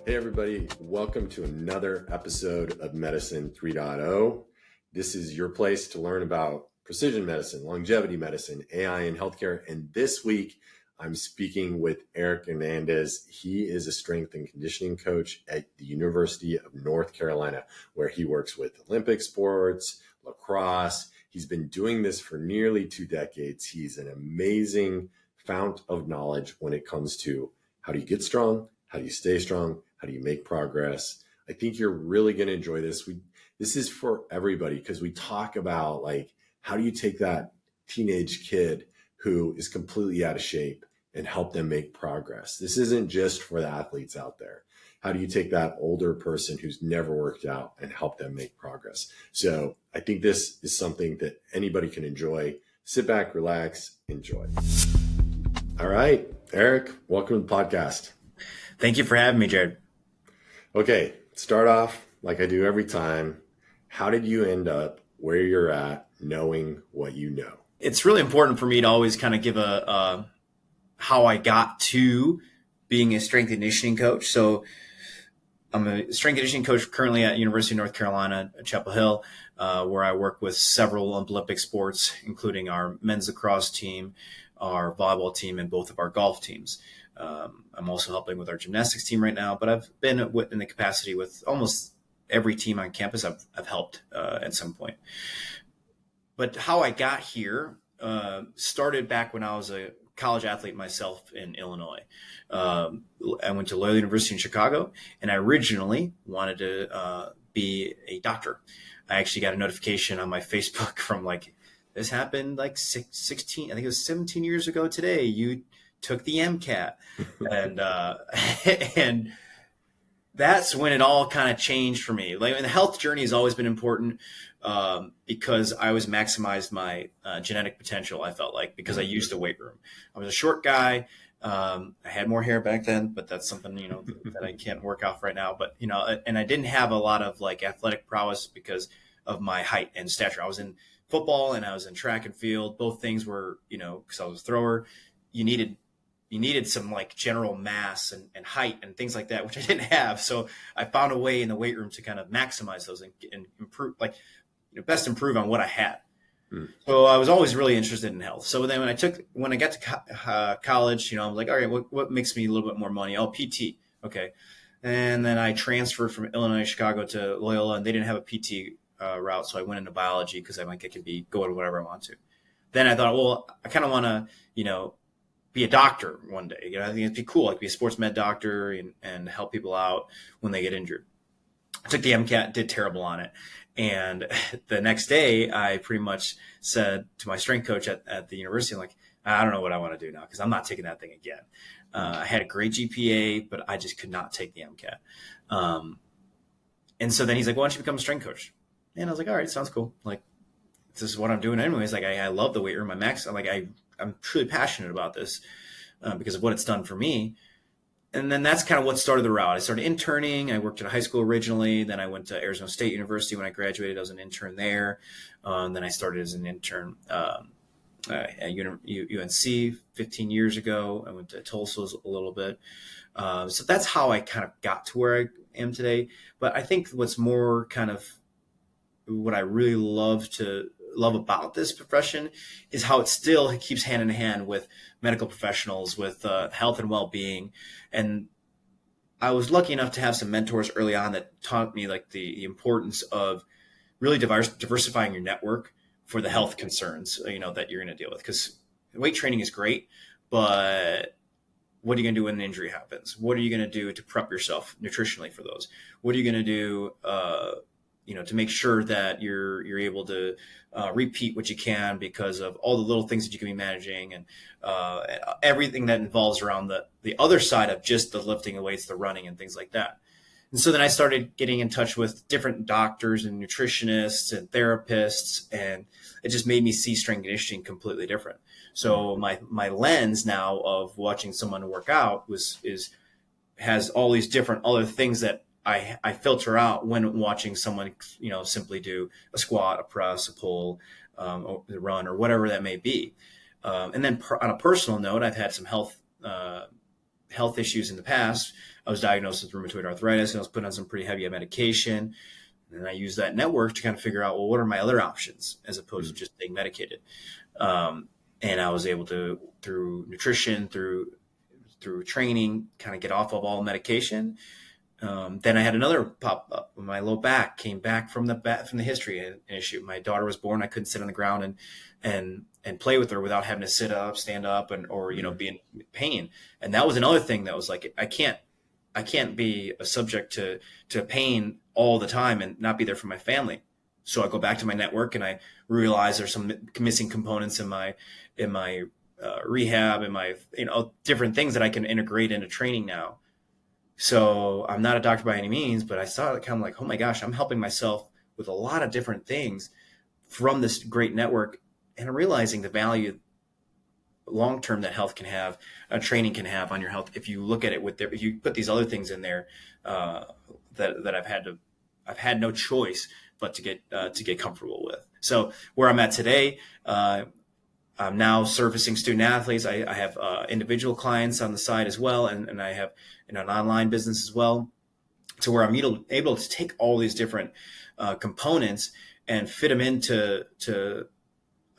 Hey everybody, welcome to another episode of Medicine 3.0. This is your place to learn about precision medicine, longevity medicine, AI in healthcare. And this week, I'm speaking with Erik Hernandez. He is a strength and conditioning coach at the University of North Carolina, where he works with Olympic sports, lacrosse. He's been doing this for nearly 2 decades. He's an amazing fount of knowledge when it comes to how do you get strong, how do you stay strong, how do you make progress. I think you're really going to enjoy this. This is for everybody because we talk about like, how do you take that teenage kid who is completely out of shape and help them make progress? This isn't just for the athletes out there. How do you take that older person who's never worked out and help them make progress? So I think this is something that anybody can enjoy. Sit back, relax, enjoy. All right, Erik, welcome to the podcast. Thank you for having me, Jared. Okay, start off like I do every time. How did you end up where you're at, knowing what you know? It's really important for me to always kind of give a how I got to being a strength and conditioning coach. So I'm a strength and conditioning coach currently at University of North Carolina at Chapel Hill, where I work with several Olympic sports, including our men's lacrosse team, our volleyball team, and both of our golf teams. I'm also helping with our gymnastics team right now, but I've been in the capacity with almost every team on campus. I've helped at some point. But how I got here started back when I was a college athlete myself in Illinois. I went to Loyola University in Chicago, and I originally wanted to be a doctor. I actually got a notification on my Facebook from this happened 16, I think it was 17 years ago today. You took the MCAT. And that's when it all kind of changed for me. The health journey has always been important because I always maximized my genetic potential, I felt like, because I used the weight room. I was a short guy. I had more hair back then, but that's something, that I can't work off right now. But, and I didn't have a lot of athletic prowess because of my height and stature. I was in football and I was in track and field. Both things were, because I was a thrower, you needed some general mass and height and things like that, which I didn't have. So I found a way in the weight room to kind of maximize those and improve, best improve on what I had. So I was always really interested in health. So then when I got to college, I was like, all right, what makes me a little bit more money? Oh, PT. Okay. And then I transferred from Illinois, Chicago to Loyola, and they didn't have a PT route. So I went into biology because I could be going whatever I want to. Then I thought, well, I kind of want to, be a doctor one day. I think it'd be cool, be a sports med doctor and help people out when they get injured. I took the MCAT, did terrible on it. And the next day I pretty much said to my strength coach at the university, I'm like, I don't know what I want to do now because I'm not taking that thing again. I had a great GPA, but I just could not take the MCAT. And so then he's like, why don't you become a strength coach? And I was like, all right, sounds cool. This is what I'm doing anyways. I love the weight room. I'm truly passionate about this because of what it's done for me. And then that's kind of what started the route. I started interning. I worked at a high school originally. Then I went to Arizona State University. When I graduated, I was an intern there. Then I started as an intern at UNC 15 years ago. I went to Tulsa a little bit. So that's how I kind of got to where I am today. But I think what's more kind of what I really love about this profession is how it still keeps hand in hand with medical professionals, with health and well-being. And I was lucky enough to have some mentors early on that taught me the importance of really diversifying your network for the health concerns, that you're going to deal with. Because weight training is great, but what are you going to do when an injury happens? What are you going to do to prep yourself nutritionally for those? What are you going to do to make sure that you're able to repeat what you can because of all the little things that you can be managing and everything that involves around the other side of just the lifting of weights, the running and things like that. And so then I started getting in touch with different doctors and nutritionists and therapists, and it just made me see strength conditioning completely different. So my lens now of watching someone work out has all these different other things that I filter out when watching someone, simply do a squat, a press, a pull, or a run, or whatever that may be. And then on a personal note, I've had some health health issues in the past. I was diagnosed with rheumatoid arthritis, and I was put on some pretty heavy medication. And I used that network to kind of figure out, well, what are my other options as opposed to just being medicated. And I was able to, through nutrition, through training, kind of get off of all medication. Then I had another pop up when my low back came back from the history issue. My daughter was born. I couldn't sit on the ground and play with her without having to sit up, stand up, or be in pain. And that was another thing that was like, I can't be a subject to pain all the time and not be there for my family. So I go back to my network and I realize there's some missing components in my rehab and my different things that I can integrate into training now. So I'm not a doctor by any means, but I saw it kind of like, oh my gosh, I'm helping myself with a lot of different things from this great network, and I'm realizing the value long-term that health can have, training can have on your health. If you look at it if you put these other things in there, that I've had no choice but to get comfortable with. So where I'm at today, I'm now servicing student athletes. I have individual clients on the side as well, and I have an online business as well, to where I'm able to take all these different components and fit them into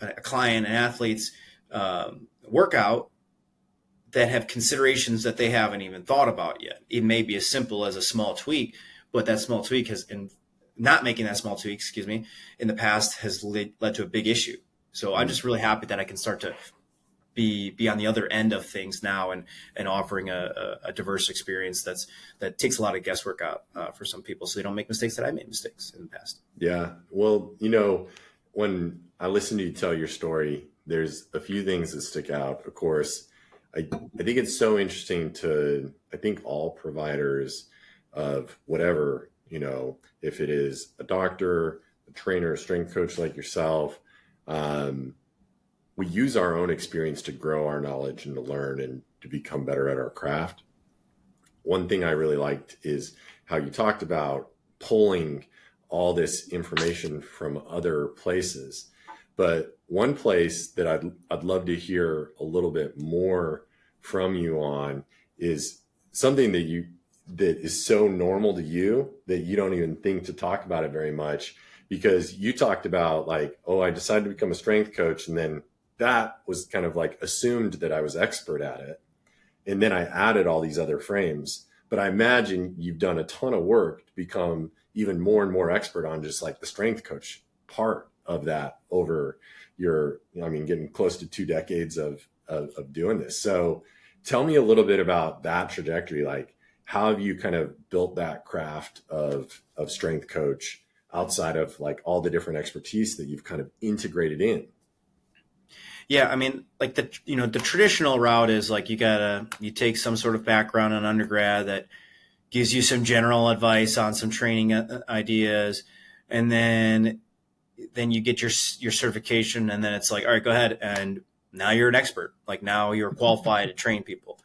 a client and athlete's workout that have considerations that they haven't even thought about yet. It may be as simple as a small tweak, but that small tweak not making that small tweak, in the past has led to a big issue. So I'm just really happy that I can start to be on the other end of things now and offering a diverse experience that takes a lot of guesswork out for some people, so they don't make mistakes that I made mistakes in the past. Yeah. Well, when I listen to you tell your story, there's a few things that stick out. Of course, I think it's so interesting I think all providers of whatever, if it is a doctor, a trainer, a strength coach like yourself, we use our own experience to grow our knowledge and to learn and to become better at our craft. One thing I really liked is how you talked about pulling all this information from other places. But one place that I'd love to hear a little bit more from you on is something that is so normal to you that you don't even think to talk about it very much, because you talked about like, oh, I decided to become a strength coach, and then that was kind of like assumed that I was expert at it. And then I added all these other frames. But I imagine you've done a ton of work to become even more and more expert on just like the strength coach part of that over getting close to 2 decades of doing this. So tell me a little bit about that trajectory. Like, how have you kind of built that craft of strength coach outside of like all the different expertise that you've kind of integrated in? Yeah, I mean, like the traditional route is like you take some sort of background in undergrad that gives you some general advice on some training ideas, and then you get your certification, and then it's like, all right, go ahead, and now you're an expert. Like, now you're qualified to train people.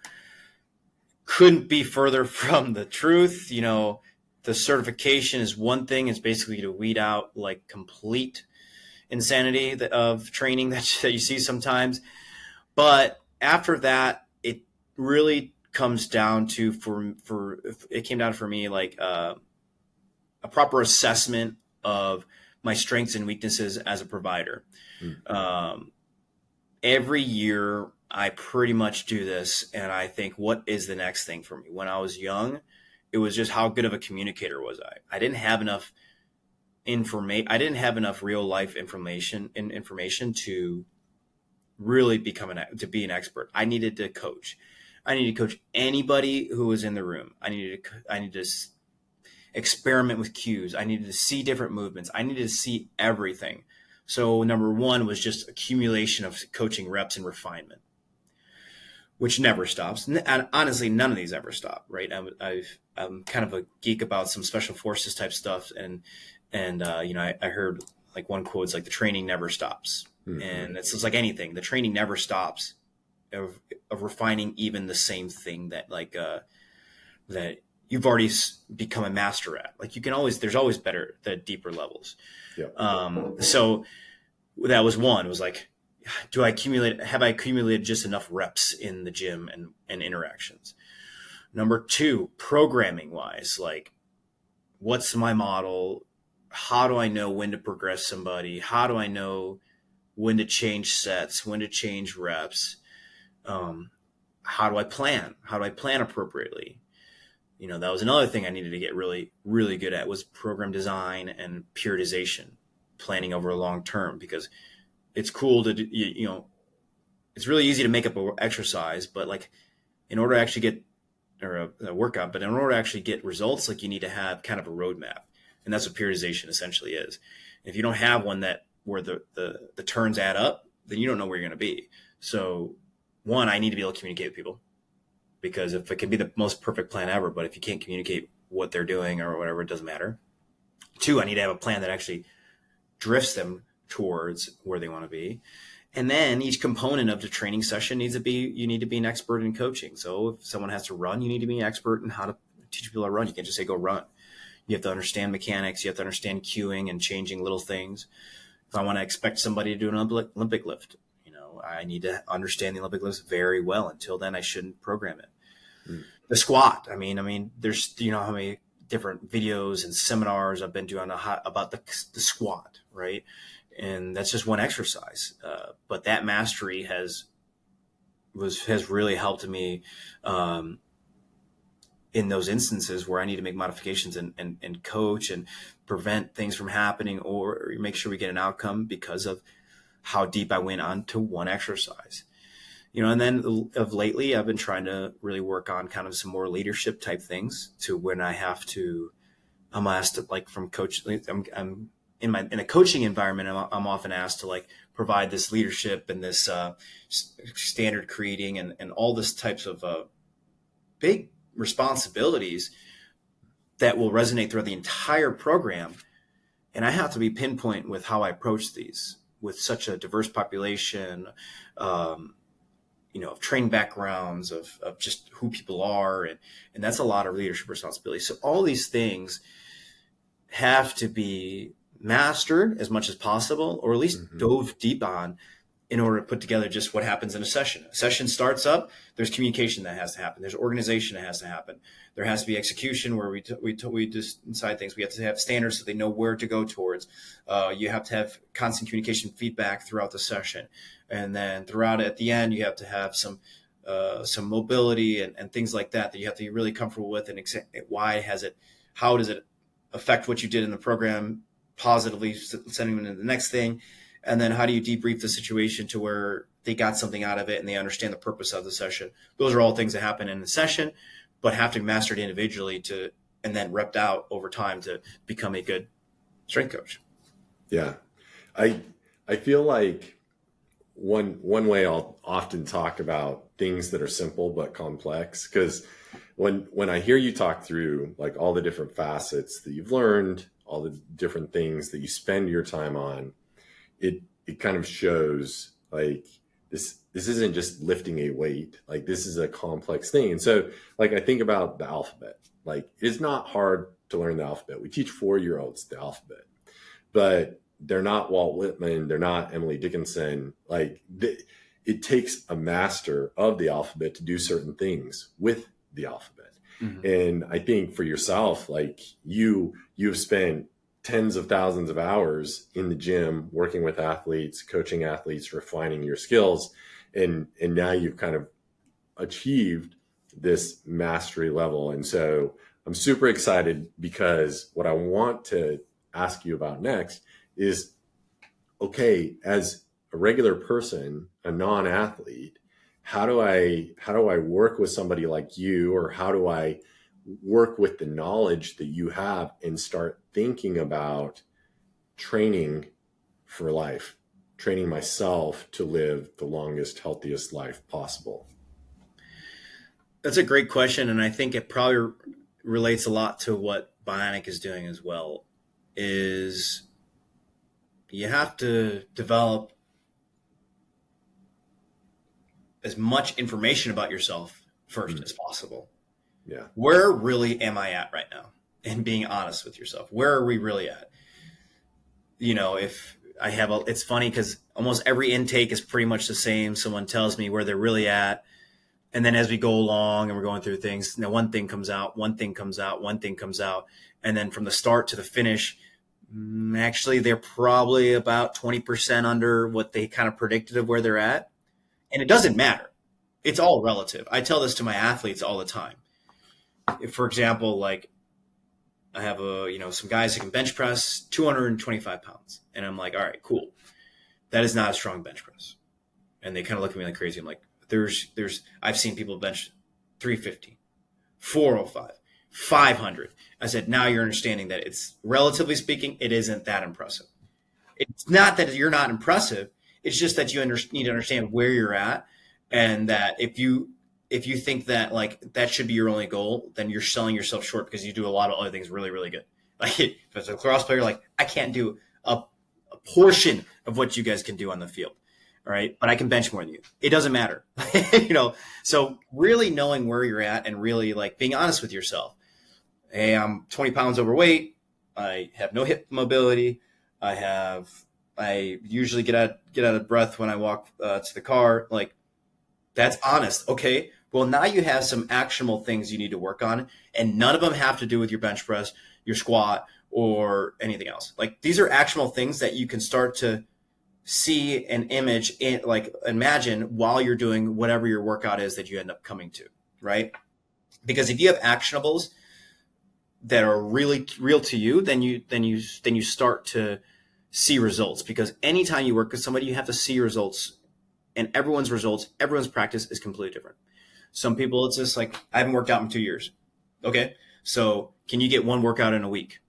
Couldn't be further from the truth. The certification is one thing. It's basically to weed out like complete insanity of training that you see sometimes. But after that, it really comes down to, it came down for me like a proper assessment of my strengths and weaknesses as a provider. Every year I pretty much do this, and I think, what is the next thing for me? When I was young, it was just how good of a communicator was I. I didn't have enough real life information to really to be an expert. I needed to coach. I needed to coach anybody who was in the room. I needed to experiment with cues. I needed to see different movements. I needed to see everything. So number one was just accumulation of coaching reps and refinement, which never stops. And honestly, none of these ever stop, right? I'm kind of a geek about some special forces type stuff, and I heard like one quote, it's like, the training never stops. Mm-hmm. And it's like anything, the training never stops of refining even the same thing that that you've already become a master at. Like, there's always the deeper levels. Yeah. So that was one. It was like, have I accumulated just enough reps in the gym and interactions? Number two, programming wise, like what's my model? How do I know when to progress somebody? How do I know when to change sets, when to change reps? How do I plan? How do I plan appropriately? That was another thing I needed to get really, really good at was program design and periodization, planning over a long term, because it's cool to do, it's really easy to make up an exercise, but like in order to actually get a workout, but in order to actually get results, like you need to have kind of a roadmap. And that's what periodization essentially is. If you don't have one where the turns add up, then you don't know where you're going to be. So one, I need to be able to communicate with people, because if it can be the most perfect plan ever, but if you can't communicate what they're doing or whatever, it doesn't matter. Two, I need to have a plan that actually drifts them towards where they want to be. And then each component of the training session you need to be an expert in coaching. So if someone has to run, you need to be an expert in how to teach people to run. You can't just say, go run. You have to understand mechanics. You have to understand cueing and changing little things. If I want to expect somebody to do an Olympic lift, I need to understand the Olympic lifts very well. Until then, I shouldn't program it. The squat. I mean, there's, how many different videos and seminars I've been doing about the squat, right? And that's just one exercise. But that mastery has really helped me in those instances where I need to make modifications and coach and prevent things from happening, or make sure we get an outcome because of how deep I went onto one exercise. And then of lately, I've been trying to really work on kind of some more leadership type things, to when I'm asked to, like, from coach, I'm in a coaching environment, I'm often asked to like provide this leadership and this standard creating and all this types of big responsibilities that will resonate throughout the entire program. And I have to be pinpoint with how I approach these with such a diverse population, of training backgrounds, of just who people are. And that's a lot of leadership responsibility. So all these things have to be mastered as much as possible, or at least dove deep on, in order to put together just what happens in a session. A session starts up, there's communication that has to happen. There's organization that has to happen. There has to be execution where we just decide things. We have to have standards so they know where to go towards. You have to have constant communication feedback throughout the session. And then throughout at the end, you have to have some mobility and things like that you have to be really comfortable with. And how does it affect what you did in the program positively, sending them into the next thing? And then how do you debrief the situation to where they got something out of it and they understand the purpose of the session? Those are all things that happen in the session, but have to be mastered individually and then repped out over time to become a good strength coach. Yeah. I feel like one way I'll often talk about things that are simple but complex, because when I hear you talk through like all the different facets that you've learned, all the different things that you spend your time on, it kind of shows like this isn't just lifting a weight. Like, this is a complex thing. And so, like, I think about the alphabet. Like, it's not hard to learn the alphabet. We teach 4-year-olds the alphabet, but they're not Walt Whitman. They're not Emily Dickinson. Like, it takes a master of the alphabet to do certain things with the alphabet. And I think for yourself, like, you've spent tens of thousands of hours in the gym, working with athletes, coaching athletes, refining your skills. And now you've kind of achieved this mastery level. And so I'm super excited, because what I want to ask you about next is, okay, as a regular person, a non-athlete, how do I work with somebody like you, or how do I work with the knowledge that you have and start thinking about training for life, training myself to live the longest, healthiest life possible? That's a great question. And I think it probably relates a lot to what Bionic is doing as well, is you have to develop as much information about yourself first as possible. Yeah. Where really am I at right now? And being honest with yourself. Where are we really at? If it's funny because almost every intake is pretty much the same. Someone tells me where they're really at. And then as we go along and we're going through things, one thing comes out, one thing comes out, one thing comes out. And then from the start to the finish, actually, they're probably about 20% under what they kind of predicted of where they're at. And it doesn't matter. It's all relative. I tell this to my athletes all the time. If, for example, like I have some guys who can bench press 225 pounds. And I'm like, all right, cool. That is not a strong bench press. And they kind of look at me like crazy. I'm like, I've seen people bench 350, 405, 500. I said, now you're understanding that it's, relatively speaking, it isn't that impressive. It's not that you're not impressive. It's just that you need to understand where you're at, and that if you think that like that should be your only goal, then you're selling yourself short because you do a lot of other things really, really good. Like if it's a lacrosse player, like I can't do a portion of what you guys can do on the field. All right. But I can bench more than you. It doesn't matter. So really knowing where you're at and really like being honest with yourself. Hey, I'm 20 pounds overweight. I have no hip mobility. I usually get out of breath when I walk to the car. Like that's honest. Okay. Well, now you have some actionable things you need to work on, and none of them have to do with your bench press, your squat, or anything else. Like these are actionable things that you can start to see an image in, like imagine while you're doing whatever your workout is that you end up coming to, right? Because if you have actionables that are really real to you, then you start to see results. Because anytime you work with somebody, you have to see results, and everyone's practice is completely different. Some people, it's just like, I haven't worked out in 2 years. Okay. So can you get one workout in a week?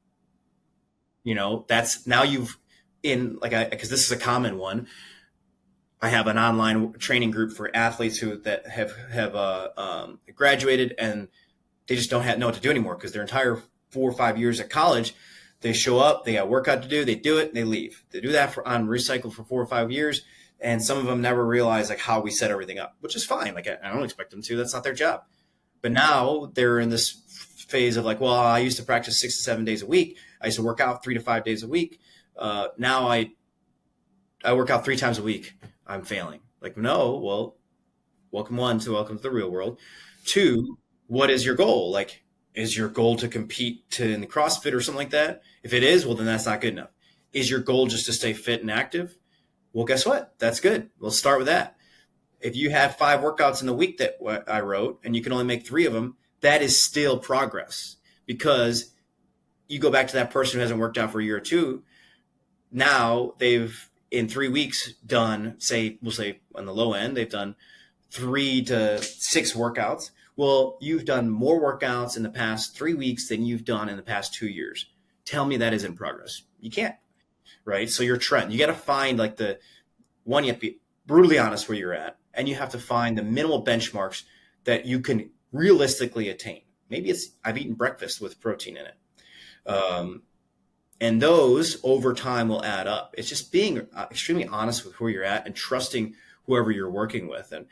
That's now you've, because this is a common one. I have an online training group for athletes that have graduated, and they just don't know what to do anymore because their entire 4 or 5 years at college, they show up, they got workout to do, they do it, and they leave. They do that on recycle for 4 or 5 years, and some of them never realize like how we set everything up, which is fine. Like I don't expect them to. That's not their job. But now they're in this phase of like, well, I used to practice 6 to 7 days a week. I used to work out 3 to 5 days a week. Now I work out 3 times a week. I'm failing. Like, no, well, welcome to the real world. 2, what is your goal? Like, is your goal to compete in the CrossFit or something like that? If it is, well, then that's not good enough. Is your goal just to stay fit and active? Well, guess what? That's good. We'll start with that. If you have 5 workouts in the week that I wrote and you can only make 3 of them, that is still progress, because you go back to that person who hasn't worked out for a year or 2. Now they've in 3 weeks done, we'll say on the low end, they've done 3 to 6 workouts. Well, you've done more workouts in the past 3 weeks than you've done in the past 2 years. Tell me that isn't progress. You can't, right? So your trend, you got to find like you have to be brutally honest where you're at, and you have to find the minimal benchmarks that you can realistically attain. Maybe it's I've eaten breakfast with protein in it. And those over time will add up. It's just being extremely honest with where you're at and trusting whoever you're working with. And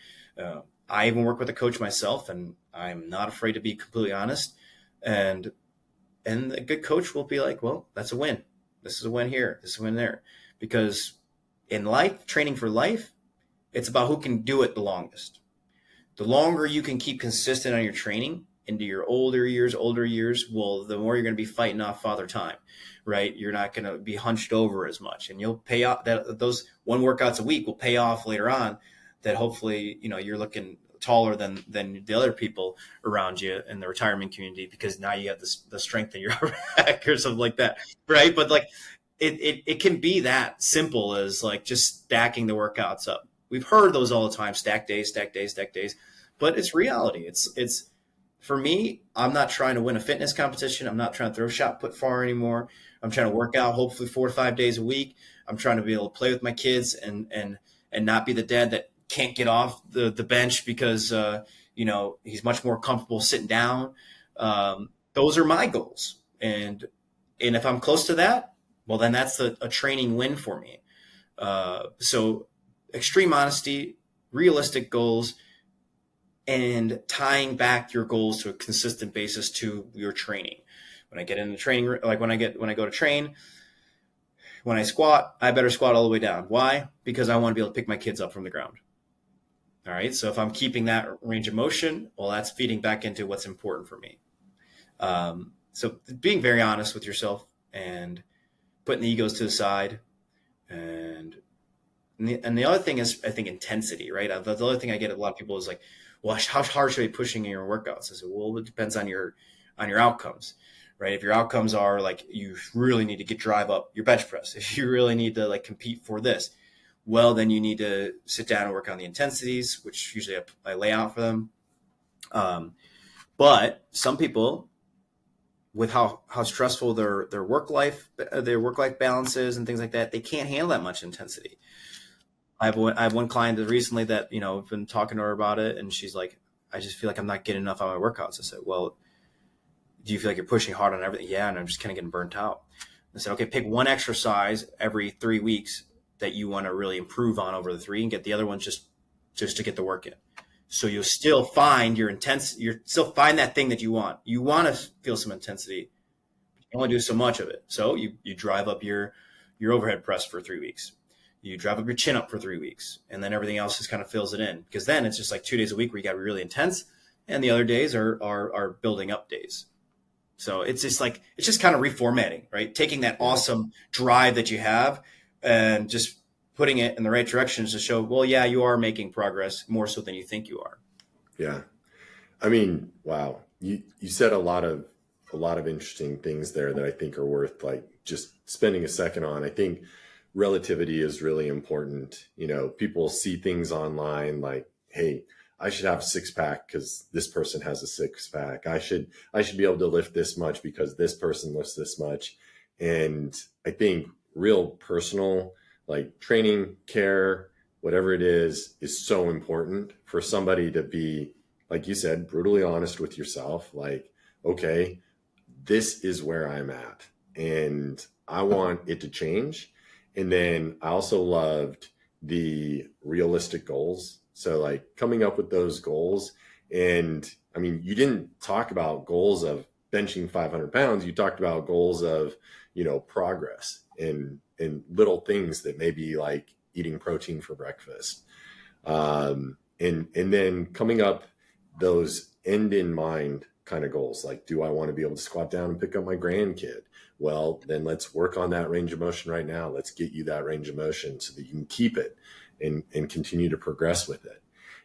I even work with a coach myself, and I'm not afraid to be completely honest. And a good coach will be like, well, that's a win. This is a win here. This is a win there. Because in life, training for life, it's about who can do it the longest. The longer you can keep consistent on your training into your older years, well, the more you're going to be fighting off father time, right? You're not going to be hunched over as much, and you'll pay off those 1 workouts a week will pay off later on, that hopefully, you're looking taller than the other people around you in the retirement community, because now you have the strength in your back or something like that. Right. But like it can be that simple as like just stacking the workouts up. We've heard those all the time, stack days, but it's reality. It's for me, I'm not trying to win a fitness competition. I'm not trying to throw shot put far anymore. I'm trying to work out hopefully 4 to 5 days a week. I'm trying to be able to play with my kids and not be the dad that can't get off the bench because, he's much more comfortable sitting down. Those are my goals. And if I'm close to that, well, then that's a training win for me. So extreme honesty, realistic goals, and tying back your goals to a consistent basis to your training. When I get into training, like when I go to train, when I squat, I better squat all the way down. Why? Because I want to be able to pick my kids up from the ground. All right. So if I'm keeping that range of motion, well, that's feeding back into what's important for me. So being very honest with yourself and putting the egos to the side. And the other thing is, I think, intensity, right? The other thing I get a lot of people is like, well, how hard should I be pushing in your workouts? I said, well, it depends on your outcomes, right? If your outcomes are like, you really need to drive up your bench press, if you really need to like compete for this, well, then you need to sit down and work on the intensities, which usually I lay out for them. But some people, with how stressful their work life balance is and things like that, they can't handle that much intensity. I have one client that recently that, I've been talking to her about it, and she's like, I just feel like I'm not getting enough out of my workouts. I said, well, do you feel like you're pushing hard on everything? Yeah, and I'm just kind of getting burnt out. I said, okay, pick one exercise every 3 weeks that you want to really improve on over the 3, and get the other ones just to get the work in. So you'll still find you'll still find that thing that you want. You want to feel some intensity. You can only do so much of it. So you drive up your overhead press for 3 weeks. You drive up your chin up for 3 weeks, and then everything else just kind of fills it in. Because then it's just like 2 days a week where you got to be really intense, and the other days are building up days. So it's just kind of reformatting, right? Taking that awesome drive that you have and just putting it in the right directions to show, well, yeah, you are making progress more so than you think you are. Yeah. I mean, wow. You said a lot of interesting things there that I think are worth like just spending a second on. I think relativity is really important. People see things online like, hey, I should have a 6-pack because this person has a 6-pack. I should be able to lift this much because this person lifts this much. And I think real personal, like training, care, whatever it is so important for somebody to be, like you said, brutally honest with yourself. Like, okay, this is where I'm at and I want it to change. And then I also loved the realistic goals. So like coming up with those goals. And I mean, you didn't talk about goals of benching 500 pounds. You talked about goals of, progress and little things that may be like eating protein for breakfast. And then coming up those end in mind kind of goals. Like, do I want to be able to squat down and pick up my grandkid? Well, then let's work on that range of motion right now. Let's get you that range of motion so that you can keep it and continue to progress with it.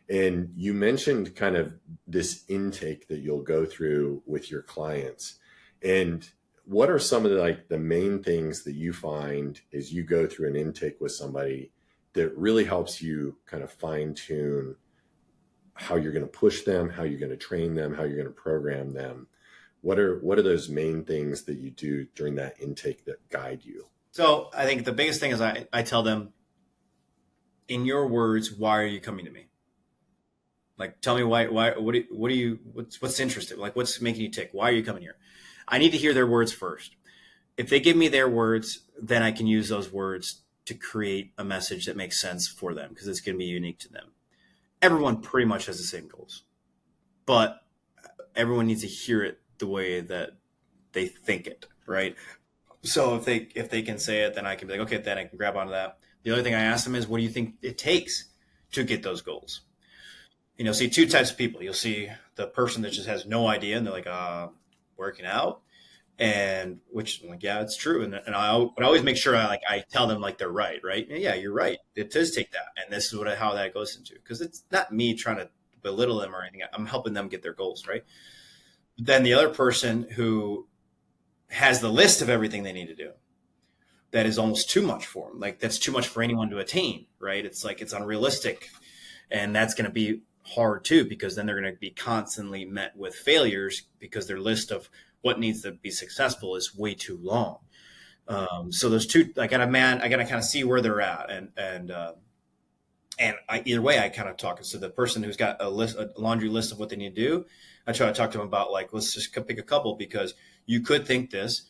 And you mentioned kind of this intake that you'll go through with your clients. And what are some of the main things that you find as you go through an intake with somebody that really helps you kind of fine tune how you're going to push them, how you're going to train them, how you're going to program them? What are those main things that you do during that intake that guide you? So I think the biggest thing is I tell them, in your words, why are you coming to me? Like, tell me why, what's interesting? Like, what's making you tick? Why are you coming here? I need to hear their words first. If they give me their words, then I can use those words to create a message that makes sense for them because it's going to be unique to them. Everyone pretty much has the same goals, but everyone needs to hear it the way that they think it, right? So if they can say it, then I can be like, okay, then I can grab onto that. The other thing I ask them is, what do you think it takes to get those goals? See 2 types of people. You'll see the person that just has no idea, and they're like, working out, and which I'm like, yeah, it's true. And I always make sure I tell them like they're right? Yeah, you're right. It does take that, and this is how that goes into, because it's not me trying to belittle them or anything. I'm helping them get their goals, right? Then the other person who has the list of everything they need to do, that is almost too much for them. Like, that's too much for anyone to attain, right? It's like, it's unrealistic. And that's going to be hard too, because then they're going to be constantly met with failures because their list of what needs to be successful is way too long. So those two, I got to kind of see where they're at. And either way, I kind of talk. So the person who's got a laundry list of what they need to do, I try to talk to them about, like, let's just pick a couple, because you could think this,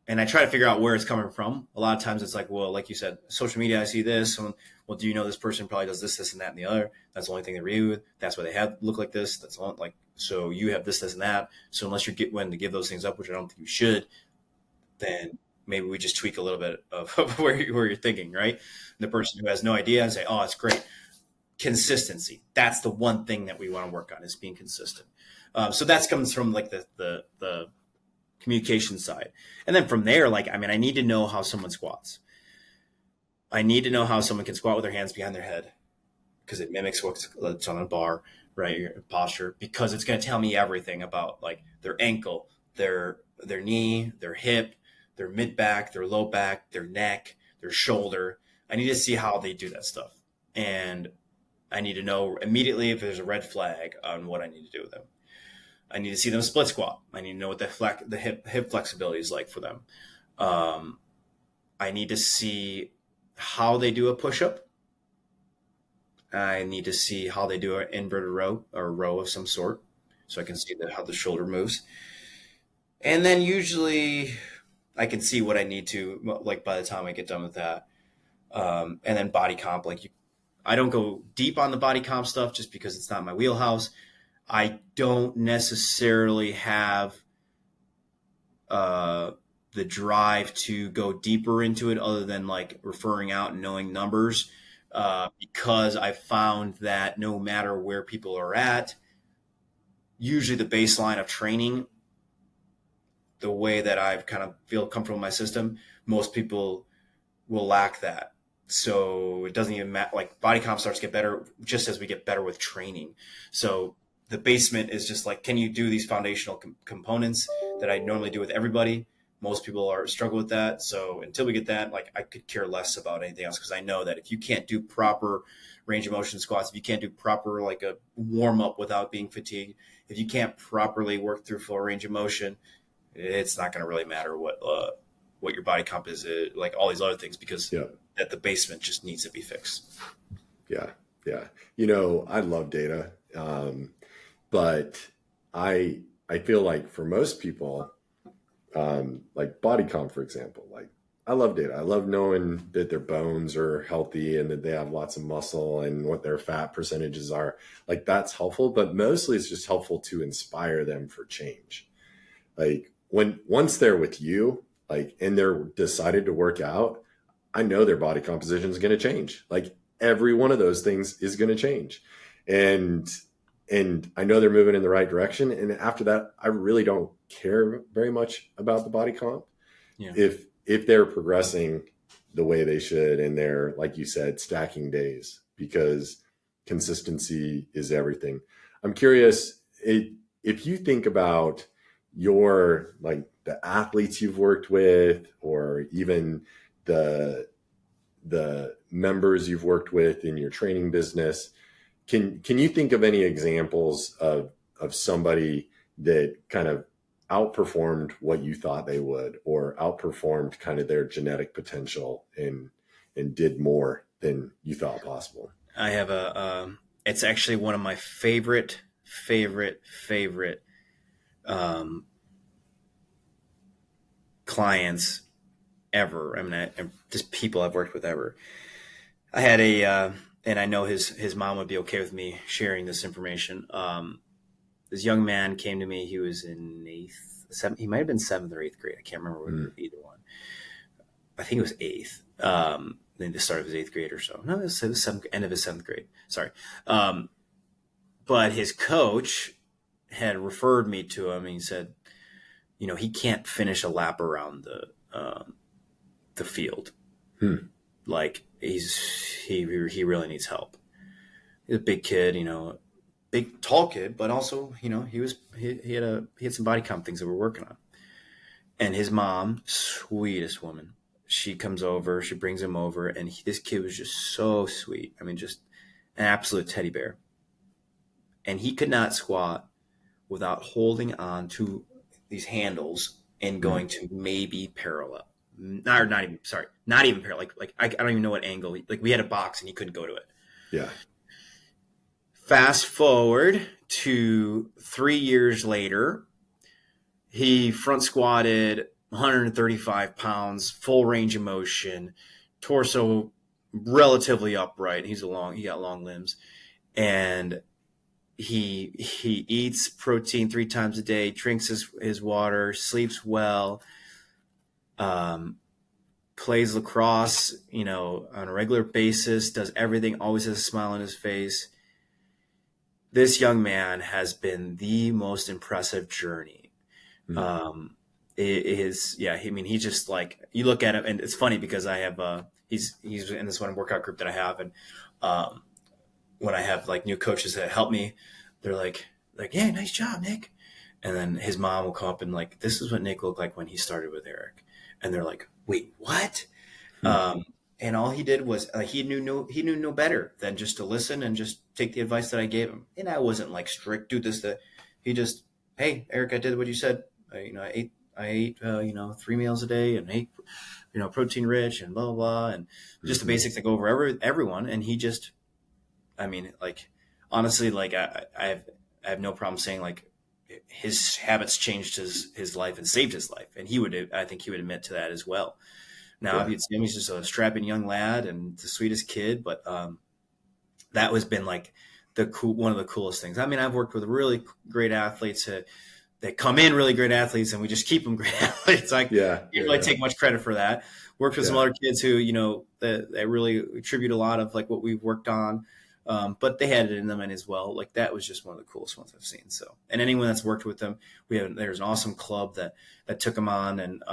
and I try to figure out where it's coming from. A lot of times it's like, well, like you said, social media, I see this. Well, do you know this person probably does this, and that, and the other? That's the only thing they read with. That's why they look like this. That's all, like, so you have this, and that. So unless you're willing to give those things up, which I don't think you should, then maybe we just tweak a little bit of where you're thinking, right? And the person who has no idea and say, oh, it's great. Consistency. That's the one thing that we want to work on, is being consistent. So that comes from like the communication side. And then from there, like, I mean, I need to know how someone squats. I need to know how someone can squat with their hands behind their head, because it mimics what's on a bar, right? Your posture, because it's going to tell me everything about like their ankle, their knee, their hip, their mid back, their low back, their neck, their shoulder. I need to see how they do that stuff. And I need to know immediately if there's a red flag on what I need to do with them. I need to see them split squat. I need to know what the hip flexibility is like for them. I need to see how they do a push-up. I need to see how they do an inverted row, or a row of some sort, so I can see how the shoulder moves. And then usually I can see what I need to, like, by the time I get done with that. And then body comp, I don't go deep on the body comp stuff just because it's not my wheelhouse. I don't necessarily have the drive to go deeper into it, other than like referring out and knowing numbers, because I found that no matter where people are at, usually the baseline of training, the way that I've kind of feel comfortable in my system, most people will lack that. So it doesn't even matter. Like, body comp starts to get better just as we get better with training. So the basement is just like, can you do these foundational components that I normally do with everybody? Most people struggle with that. So until we get that, like, I could care less about anything else, because I know that if you can't do proper range of motion squats, if you can't do proper, like, a warm up without being fatigued, if you can't properly work through full range of motion, it's not going to really matter what your body comp is, like all these other things, because that the basement just needs to be fixed. Yeah. I love data, but I feel like for most people, like body comp, for example, like, I love data. I love knowing that their bones are healthy and that they have lots of muscle and what their fat percentages are. Like, that's helpful, but mostly it's just helpful to inspire them for change. Like, once they're with you, like, and they're decided to work out, I know their body composition is going to change. Like, every one of those things is going to change. And I know they're moving in the right direction. And after that, I really don't care very much about the body comp. Yeah. If they're progressing the way they should, and they're, like you said, stacking days, because consistency is everything. I'm curious, if you think about your, like, the athletes you've worked with, or even the members you've worked with in your training business, can you think of any examples of somebody that kind of outperformed what you thought they would, or outperformed kind of their genetic potential and did more than you thought possible? I have it's actually one of my favorite clients ever. I mean, just people I've worked with ever. I had and I know his mom would be okay with me sharing this information. This young man came to me. He was in he might have been 7th or 8th grade. I can't remember either one. I think it was 8th. Then the start of his 8th grade or so. No, it was the end of his 7th grade. Sorry. But his coach had referred me to him, and he said, he can't finish a lap around the field. Like, he really needs help. He's a big kid, big tall kid, but also, he had some body comp things that we're working on. And his mom, sweetest woman, she comes over, she brings him over, and this kid was just so sweet. I mean, just an absolute teddy bear. And he could not squat without holding on to these handles and going to maybe parallel. Not even parallel. Like I don't even know what angle. Like, we had a box and he couldn't go to it. Yeah. Fast forward to 3 years later, he front squatted 135 pounds, full range of motion, torso relatively upright. He got long limbs, and he eats protein 3 times a day, drinks his water, sleeps well. plays lacrosse, on a regular basis, does everything, always has a smile on his face. This young man has been the most impressive journey. It is, yeah. I mean, he's just like, you look at him, and it's funny because I have, he's in this one workout group that I have, and when I have like new coaches that help me, they're like, yeah, nice job, Nick. And then his mom will come up and like, this is what Nick looked like when he started with Erik. And they're like, wait, what? And all he did was he knew no better than just to listen and just take the advice that I gave him. And I wasn't like strict, do this, that. He just, hey, Erik, I did what you said. I ate 3 meals a day and ate, protein rich and blah, blah, blah. And just the basics that go over everyone. And he just, I mean, like, honestly, like I have no problem saying like his habits changed his life and saved his life. And I think he would admit to that as well. Now, if you'd see him, he's just a strapping young lad and the sweetest kid. But that has been like one of the coolest things. I mean, I've worked with really great athletes that come in really great athletes, and we just keep them great athletes. Like, can't really take much credit for that. Worked with some other kids who, that really attribute a lot of like what we've worked on. But they had it in them as well. Like that was just one of the coolest ones I've seen. So, and anyone that's worked with them, there's an awesome club that took him on and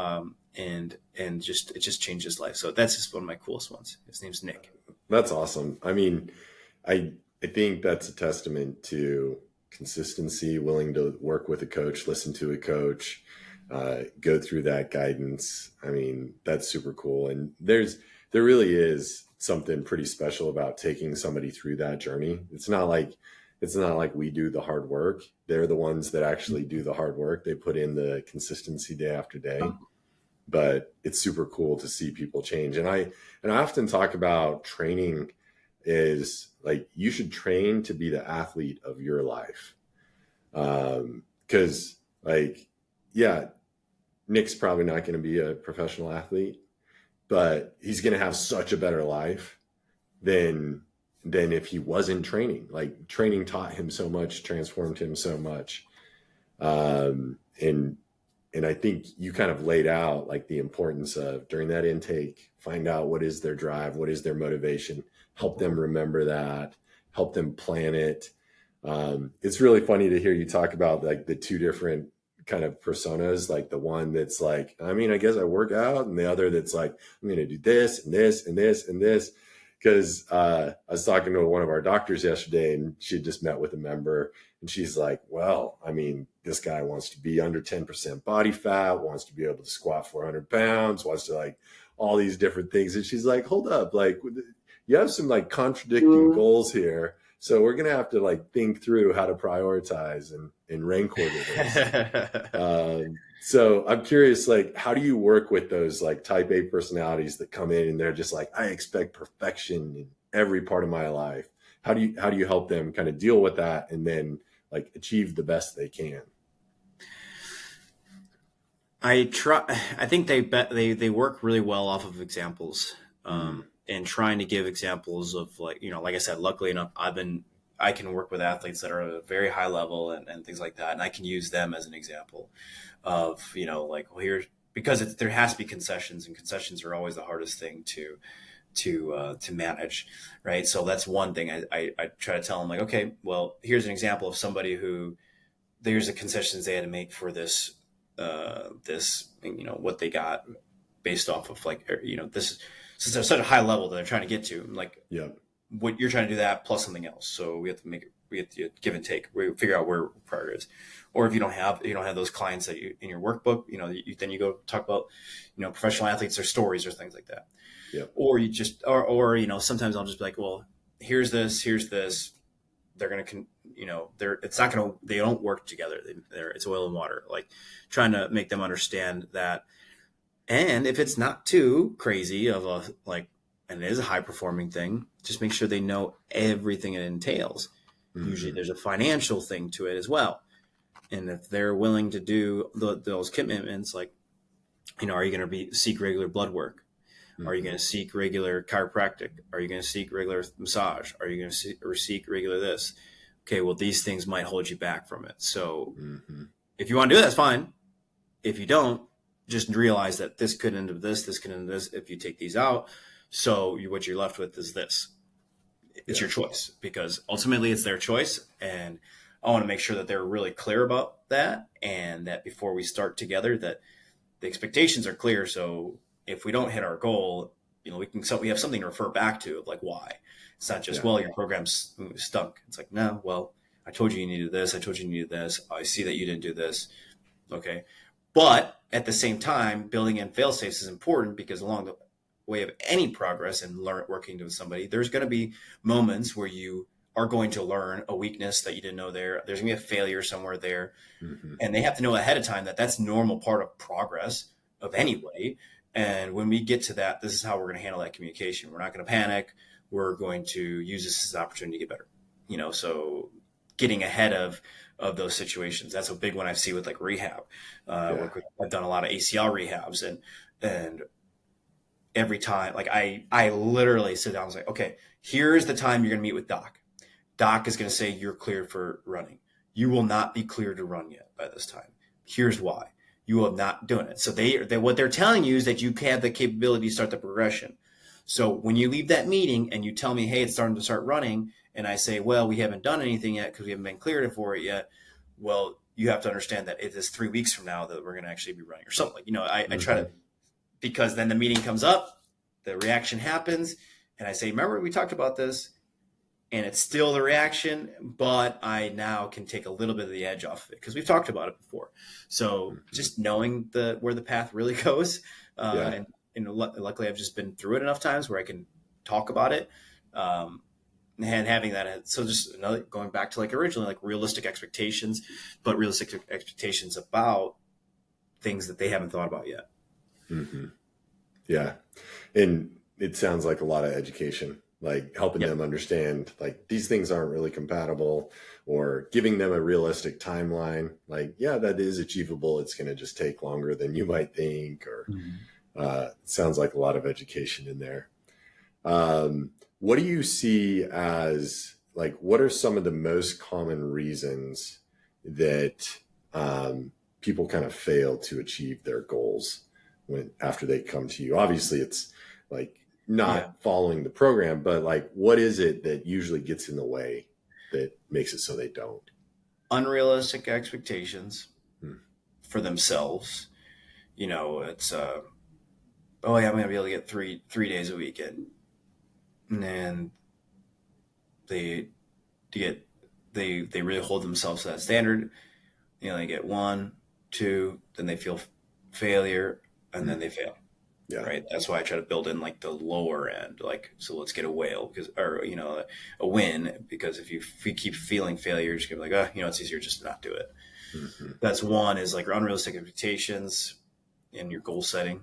it just changed his life. So that's just one of my coolest ones. His name's Nick. That's awesome. I mean, I think that's a testament to consistency, willing to work with a coach, listen to a coach, go through that guidance. I mean, that's super cool. And there really is something pretty special about taking somebody through that journey. It's not like we do the hard work. They're the ones that actually do the hard work. They put in the consistency day after day. But it's super cool to see people change. And I often talk about training is like, you should train to be the athlete of your life. 'Cause like, yeah, Nick's probably not going to be a professional athlete, but he's going to have such a better life than if he wasn't training. Like, training taught him so much, transformed him so much. And I think you kind of laid out like the importance of, during that intake, find out what is their drive, what is their motivation, help them remember that, help them plan it. It's really funny to hear you talk about like the two different kind of personas, like the one that's like, I mean, I guess I work out, and the other that's like, I'm going to do this and this and this and this. Because I was talking to one of our doctors yesterday, and she had just met with a member, and she's like, well, I mean, this guy wants to be under 10% body fat, wants to be able to squat 400 pounds, wants to like all these different things. And she's like, hold up, like you have some like contradicting goals here. So we're going to have to like think through how to prioritize and rank order this. So I'm curious, like, how do you work with those like type A personalities that come in and they're just like, I expect perfection in every part of my life? How do you help them kind of deal with that and then like achieve the best they can? I think they work really well off of examples, and trying to give examples of like, like I said, luckily enough, I can work with athletes that are at a very high level and things like that. And I can use them as an example of, like, well, here, because there has to be concessions, and concessions are always the hardest thing to manage. Right. So that's one thing I try to tell them, like, okay, well, here's an example of somebody who, there's the concessions they had to make for this, what they got based off of like, this, since they're such a high level that they're trying to get to, like, what you're trying to do that plus something else. So we have to give and take. We figure out where priority is. Or if you don't have those clients that you in your workbook, then you go talk about, professional athletes, their stories or things like that. Or you just, or sometimes I'll just be like, well, here's this. They're going to, they don't work together. It's oil and water, like trying to make them understand that. And if it's not too crazy of a, like, and it is a high performing thing, just make sure they know everything it entails. Mm-hmm. Usually there's a financial thing to it as well. And if they're willing to do those commitments, like, are you going to seek regular blood work? Mm-hmm. Are you going to seek regular chiropractic? Are you going to seek regular massage? Are you going to seek regular this? Okay, well, these things might hold you back from it. So if you want to do it, that's fine. If you don't, just realize that this could end up this could end up this if you take these out. So what you're left with is this. It's your choice, because ultimately it's their choice. And I want to make sure that they're really clear about that, and that before we start together, that the expectations are clear. So if we don't hit our goal, we have something to refer back to of like why. It's not just, well, your program's stunk. It's like, no, well, I told you needed this. I told you needed this. I see that you didn't do this. Okay. But at the same time, building in fail safes is important, because along the way of any progress and working with somebody, there's going to be moments where you are going to learn a weakness that you didn't know there. There's going to be a failure somewhere there. Mm-hmm. And they have to know ahead of time that that's normal part of progress of any way. And when we get to that, this is how we're going to handle that communication. We're not going to panic. We're going to use this as an opportunity to get better. So getting ahead of those situations. That's a big one I see with like rehab. I've done a lot of ACL rehabs, and every time, like I literally sit down and say, okay, here's the time you're going to meet with Doc. Doc is going to say you're cleared for running. You will not be cleared to run yet by this time. Here's why. You will not doing it. So what they're telling you is that you have the capability to start the progression. So when you leave that meeting and you tell me, hey, it's starting to start running, and I say, well, we haven't done anything yet because we haven't been cleared for it yet. Well, you have to understand that it is 3 weeks from now that we're going to actually be running, or something. I try to, because then the meeting comes up, the reaction happens, and I say, remember, we talked about this, and it's still the reaction, but I now can take a little bit of the edge off of it because we've talked about it before. So just knowing where the path really goes, and luckily I've just been through it enough times where I can talk about it, and having that. So just going back to like originally, like realistic expectations, but realistic expectations about things that they haven't thought about yet. Mm-hmm. Yeah. And it sounds like a lot of education, like helping them understand like these things aren't really compatible, or giving them a realistic timeline. Like, yeah, that is achievable. It's going to just take longer than you might think, or sounds like a lot of education in there. What do you see as like, what are some of the most common reasons that people kind of fail to achieve their goals after they come to you? Obviously it's like not following the program, but like, what is it that usually gets in the way that makes it so they don't? Unrealistic expectations for themselves. It's, oh yeah, I'm going to be able to get three days a week. And then they really hold themselves to that standard. They get 1, 2, then they feel failure, and then they fail. Yeah. Right. That's why I try to build in like the lower end, like, so let's get a whale or a win, because if you keep feeling failure, you're just gonna be like, it's easier just to not do it. Mm-hmm. That's one, is like your unrealistic expectations in your goal setting.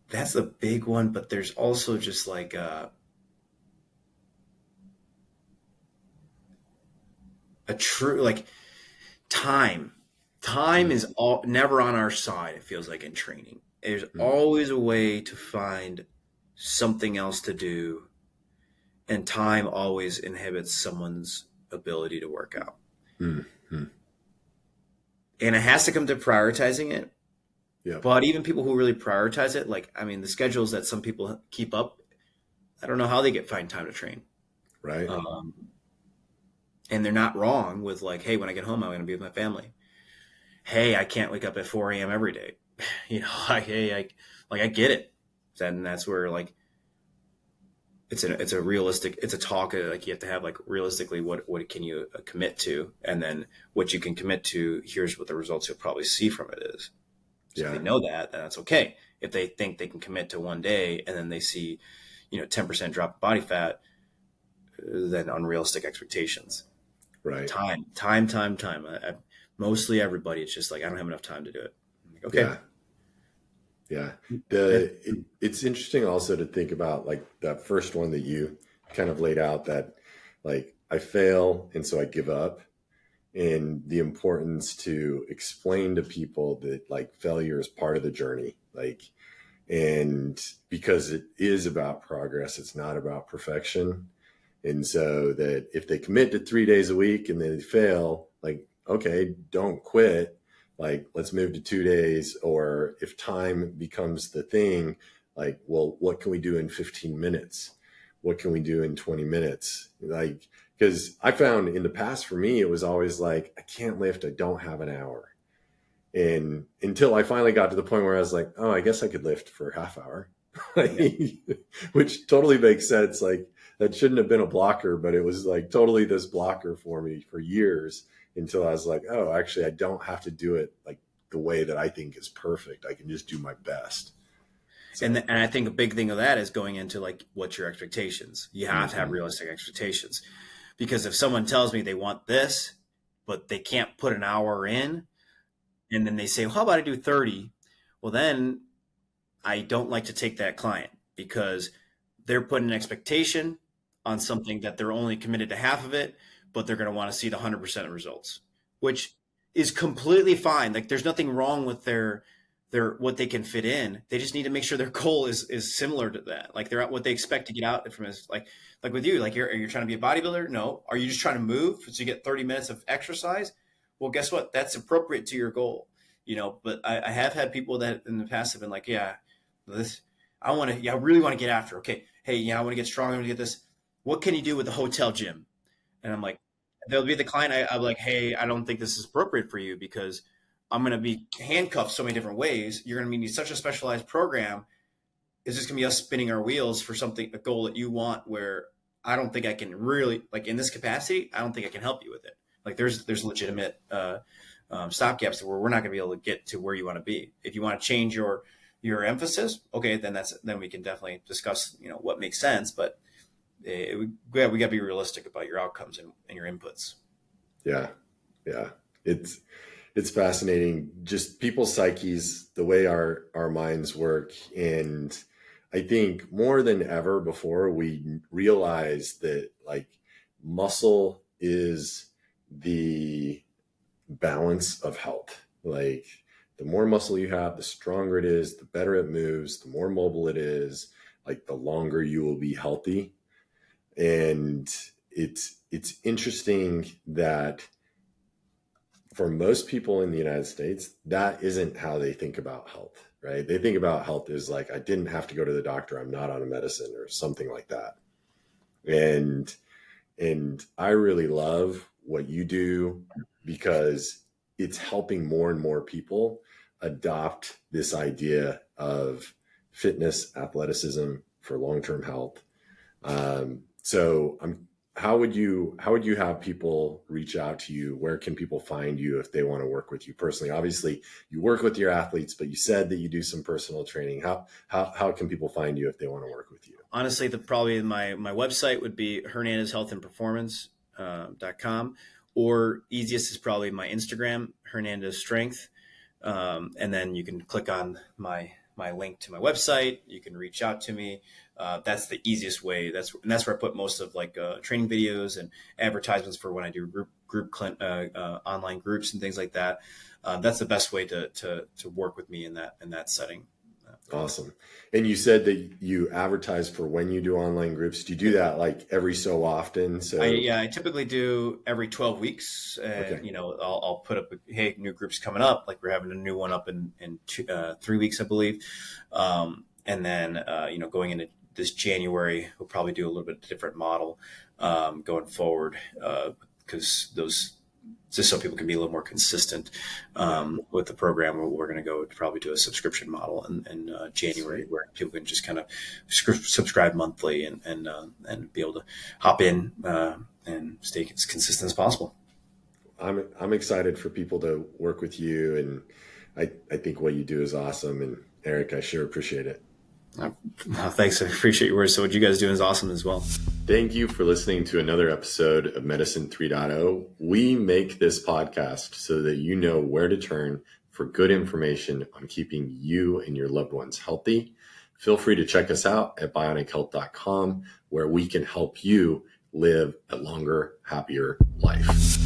That's the big one, but there's also just like a true, like, time is never on our side. It feels like in training, there's always a way to find something else to do, and time always inhibits someone's ability to work out. And it has to come to prioritizing it. Yeah. But even people who really prioritize it, like, I mean, the schedules that some people keep up, I don't know how they find time to train. Right. And they're not wrong with like, hey, when I get home, I'm going to be with my family. Hey, I can't wake up at 4 a.m. every day. I get it. And that's where like, it's a realistic, it's a talk. Like you have to have like realistically, what can you commit to? And then what you can commit to, here's what the results you'll probably see from it is. So if they know that, then that's okay. If they think they can commit to 1 day and then they see, 10% drop in body fat, then unrealistic expectations. Right. Time. Mostly everybody, it's just like, I don't have enough time to do it. Like, okay. Yeah. It's interesting also to think about like that first one that you kind of laid out, that like I fail and so I give up, and the importance to explain to people that like failure is part of the journey. Like, and because it is about progress, it's not about perfection. And so that if they commit to 3 days a week and they fail, like, okay, don't quit. Like, let's move to 2 days. Or if time becomes the thing, like, well, what can we do in 15 minutes? What can we do in 20 minutes? Like, because I found in the past for me, it was always like, I can't lift. I don't have an hour. And until I finally got to the point where I was like, oh, I guess I could lift for a half hour, which totally makes sense. Like, that shouldn't have been a blocker, but it was like totally this blocker for me for years until I was like, oh, actually, I don't have to do it like the way that I think is perfect. I can just do my best. So. And I think a big thing of that is going into like, what's your expectations? You have to have realistic expectations, because if someone tells me they want this, but they can't put an hour in, and then they say, well, how about I do 30? Well, then I don't like to take that client, because they're putting an expectation on something that they're only committed to half of it, but they're going to want to see the 100% of results, which is completely fine. Like, there's nothing wrong with their what they can fit in. They just need to make sure their goal is similar to that. Like, they're what they expect to get out from is like with you, like, are you trying to be a bodybuilder? No. Are you just trying to move so you get 30 minutes of exercise? Well, guess what? That's appropriate to your goal, but I have had people that in the past have been like, I really want to get after. Okay. Hey, I want to get strong. I want to get this. What can you do with the hotel gym? And I'm like, they'll be the client. I'm like, hey, I don't think this is appropriate for you, because I'm going to be handcuffed so many different ways. You're going to need such a specialized program. It's just going to be us spinning our wheels for a goal that you want, where I don't think I can really, like, in this capacity, I don't think I can help you with it. Like, there's legitimate stopgaps where we're not going to be able to get to where you want to be. If you want to change your emphasis, okay, then we can definitely discuss, what makes sense. But we got to be realistic about your outcomes and your inputs. Yeah. It's fascinating, just people's psyches, the way our minds work. And I think more than ever before, we realize that, like, muscle is the balance of health. Like, the more muscle you have, the stronger it is, the better it moves, the more mobile it is, like, the longer you will be healthy. And it's interesting that for most people in the United States, that isn't how they think about health, right? They think about health as like, I didn't have to go to the doctor, I'm not on a medicine, or something like that. And I really love what you do, because it's helping more and more people adopt this idea of fitness, athleticism for long-term health. How would you have people reach out to you? Where can people find you if they want to work with you personally? Obviously, you work with your athletes, but you said that you do some personal training. How can people find you if they want to work with you? Honestly, probably my website would be hernandezhealthandperformance.com, or easiest is probably my Instagram, Hernandez Strength. And then you can click on my link to my website. You can reach out to me. That's the easiest way. That's where I put most of training videos and advertisements for when I do group online groups and things like that. That's the best way to work with me in that setting. Awesome. And you said that you advertise for when you do online groups. Do you do that like every so often? So I typically do every 12 weeks. And, okay. I'll put up, hey, new group's coming up. Like, we're having a new one up in 3 weeks, I believe. And then, going into this January, we'll probably do a little bit different model going forward, because just so people can be a little more consistent with the program. We're going to go probably do a subscription model in January, where people can just kind of subscribe monthly and be able to hop in and stay as consistent as possible. I'm excited for people to work with you, and I think what you do is awesome. And Erik, I sure appreciate it. Thanks. I appreciate your words. So what you guys do is awesome as well. Thank you for listening to another episode of Medicine 3.0. We make this podcast so that you know where to turn for good information on keeping you and your loved ones healthy. Feel free to check us out at bionichealth.com, where we can help you live a longer, happier life.